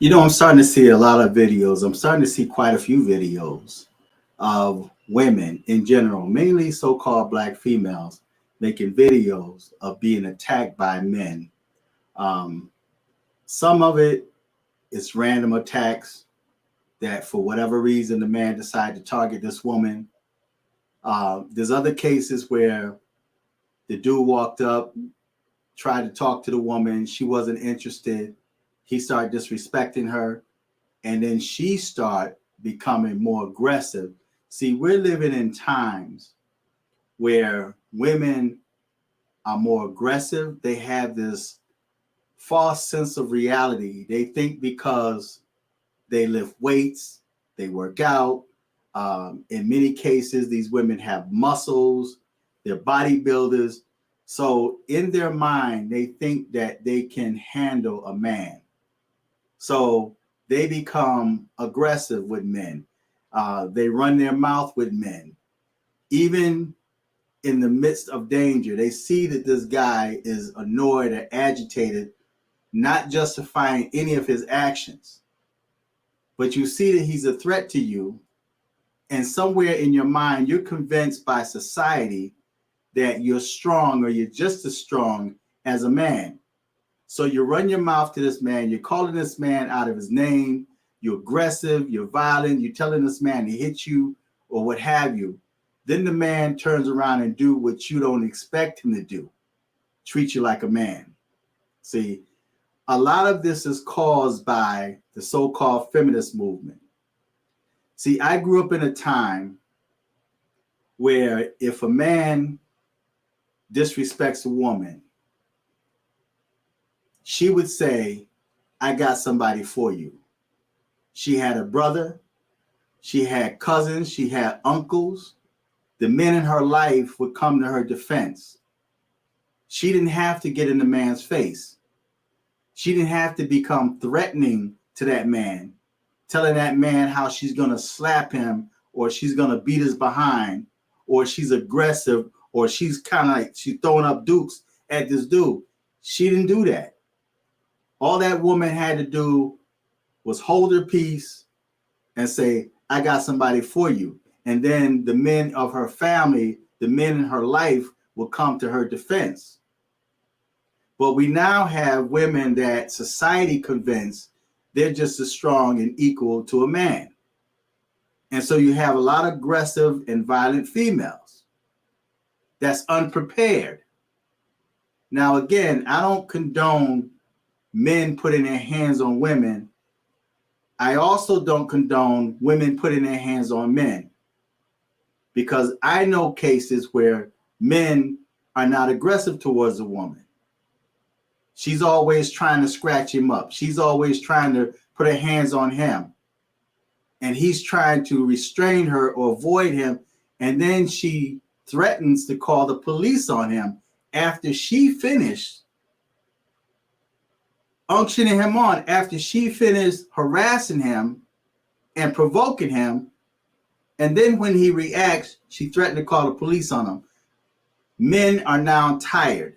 I'm starting to see a lot of videos. I'm starting to see quite a few videos of women in general, mainly so called black females, making videos of being attacked by men. Um, some of it is random attacks that, for whatever reason, the man decided to target this woman. There's other cases where the dude walked up, tried to talk to the woman. She wasn't interested. He started disrespecting her, and then she start becoming more aggressive. See, we're living in times where women are more aggressive. They have this false sense of reality. They think because they lift weights, they work out. In many cases, these women have muscles, they're bodybuilders. So in their mind, they think that they can handle a man. So they become aggressive with men. They run their mouth with men. Even in the midst of danger, they see that this guy is annoyed or agitated, not justifying any of his actions. But you see that he's a threat to you. And somewhere in your mind, you're convinced by society that you're strong or you're just as strong as a man. So you run your mouth to this man, you're calling this man out of his name, you're aggressive, you're violent, you're telling this man to hit you or what have you. Then the man turns around and do what you don't expect him to do, treat you like a man. See, a lot of this is caused by the so-called feminist movement. See, I grew up in a time where if a man disrespects a woman, she would say, I got somebody for you. She had a brother, she had cousins, she had uncles. The men in her life would come to her defense. She didn't have to get in the man's face. She didn't have to become threatening to that man, telling that man how she's going to slap him or she's going to beat his behind or she's aggressive or she's kind of like she's throwing up dukes at this dude. She didn't do that. All that woman had to do was hold her peace and say, I got somebody for you. And then the men of her family, the men in her life will come to her defense. But we now have women that society convinced they're just as strong and equal to a man. And so you have a lot of aggressive and violent females that's unprepared. Now, again, I don't condone men putting their hands on women. I also don't condone women putting their hands on men because I know cases where men are not aggressive towards a woman. She's always trying to scratch him up. She's always trying to put her hands on him. And he's trying to restrain her or avoid him. And then she threatens to call the police on him after she finished unctioning him on, after she finished harassing him and provoking him. And then when he reacts, she threatened to call the police on him. Men are now tired.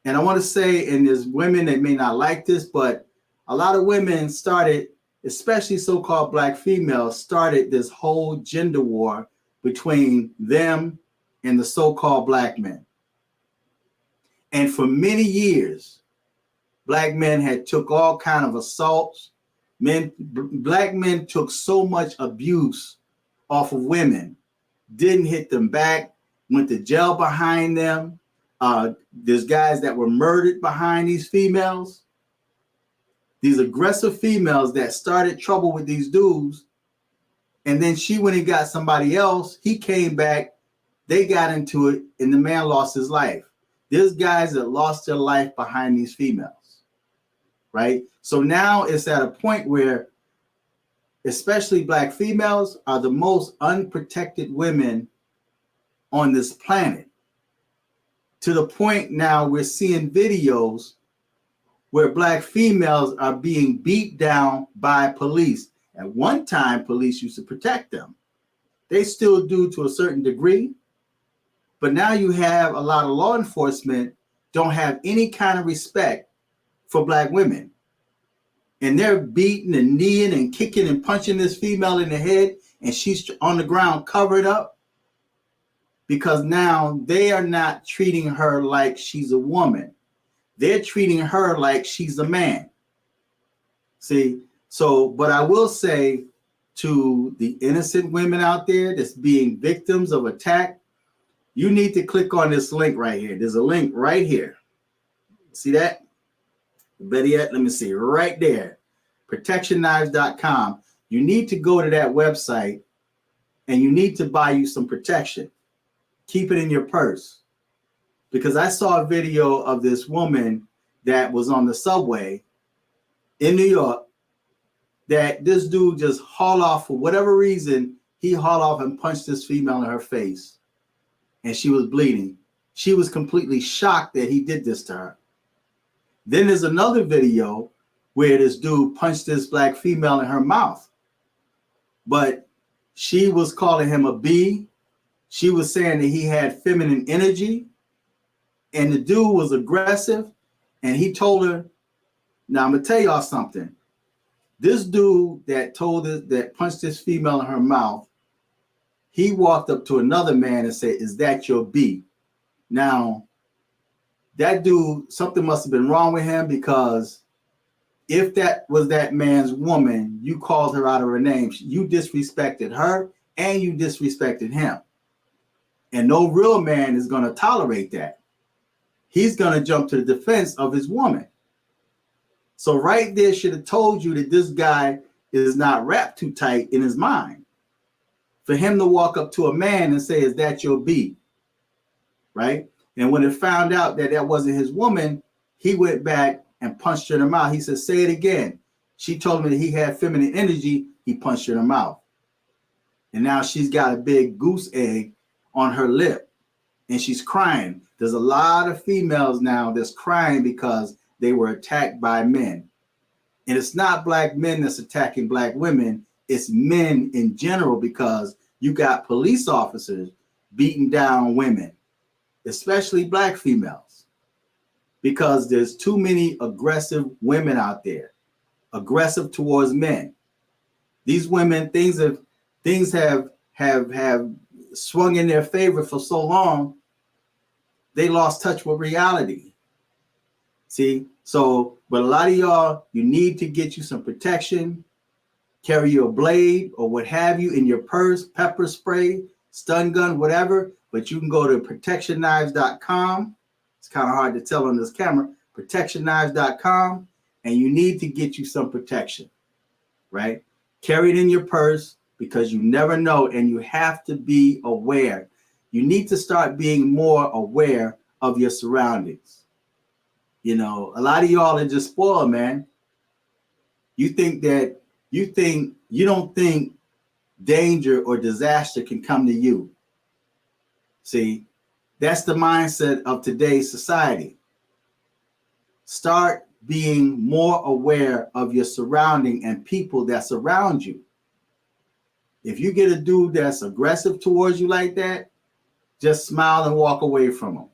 And I want to say, and there's women that may not like this, but a lot of women started, especially so-called black females, started this whole gender war between them and the so-called black men. And for many years, black men had took all kind of assaults. Black men took so much abuse off of women, didn't hit them back, went to jail behind them. There's guys that were murdered behind these females. These aggressive females that started trouble with these dudes. And then she went and got somebody else. He came back. They got into it and the man lost his life. There's guys that lost their life behind these females, right? So now it's at a point where especially black females are the most unprotected women on this planet. To the point now we're seeing videos where black females are being beat down by police. At one time, police used to protect them. They still do to a certain degree, but now you have a lot of law enforcement don't have any kind of respect for black women. and they're beating and kneeing and kicking and punching this female in the head, and she's on the ground covered up, because now they are not treating her like she's a woman. They're treating her like she's a man. See, so, but I will say to the innocent women out there that's being victims of attack, you need to click on this link right here. There's a link right here. See that? Better yet, let me see, right there, protectionknives.com. You need to go to that website and you need to buy you some protection. Keep it in your purse. Because I saw a video of this woman that was on the subway in New York, that this dude just hauled off for whatever reason. He hauled off and punched this female in her face, and she was bleeding. She was completely shocked that he did this to her. Then there's another video where this dude punched this black female in her mouth, but she was calling him a B. She was saying that he had feminine energy, and the dude was aggressive, and he told her, now I'm gonna tell y'all something. This dude that punched this female in her mouth, he walked up to another man and said, "Is that your B?" Now, that dude, something must have been wrong with him, because if that was that man's woman, you called her out of her name. You disrespected her and you disrespected him. And no real man is going to tolerate that. He's going to jump to the defense of his woman. So right there should have told you that this guy is not wrapped too tight in his mind. For him to walk up to a man and say, "Is that your B?" Right? And when it found out that that wasn't his woman, he went back and punched her in the mouth. He said, "Say it again." She told him that he had feminine energy. He punched her in the mouth. And now she's got a big goose egg on her lip, and she's crying. There's a lot of females now that's crying because they were attacked by men. And it's not black men that's attacking black women. It's men in general, because you got police officers beating down women, especially black females, because there's too many aggressive women out there, aggressive towards men. These women, things have swung in their favor for so long, they lost touch with reality. See, so, but a lot of y'all, you need to get you some protection. Carry your blade or what have you in your purse, pepper spray, stun gun, whatever. But you can go to protectionknives.com. It's kind of hard to tell on this camera. Protectionknives.com, and you need to get you some protection, right? Carry it in your purse, because you never know, and you have to be aware. You need to start being more aware of your surroundings. You know, a lot of y'all are just spoiled, man. You don't think danger or disaster can come to you. See, that's the mindset of today's society. Start being more aware of your surrounding and people that surround you. If you get a dude that's aggressive towards you like that, just smile and walk away from him.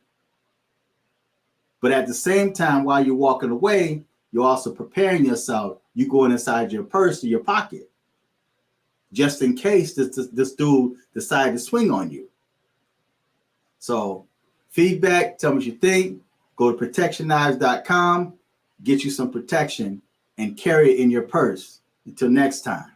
But at the same time, while you're walking away, you're also preparing yourself. You're going inside your purse or your pocket, just in case this dude decide to swing on you. So feedback, tell me what you think. Go to protectionknives.com, get you some protection, and carry it in your purse. Until next time.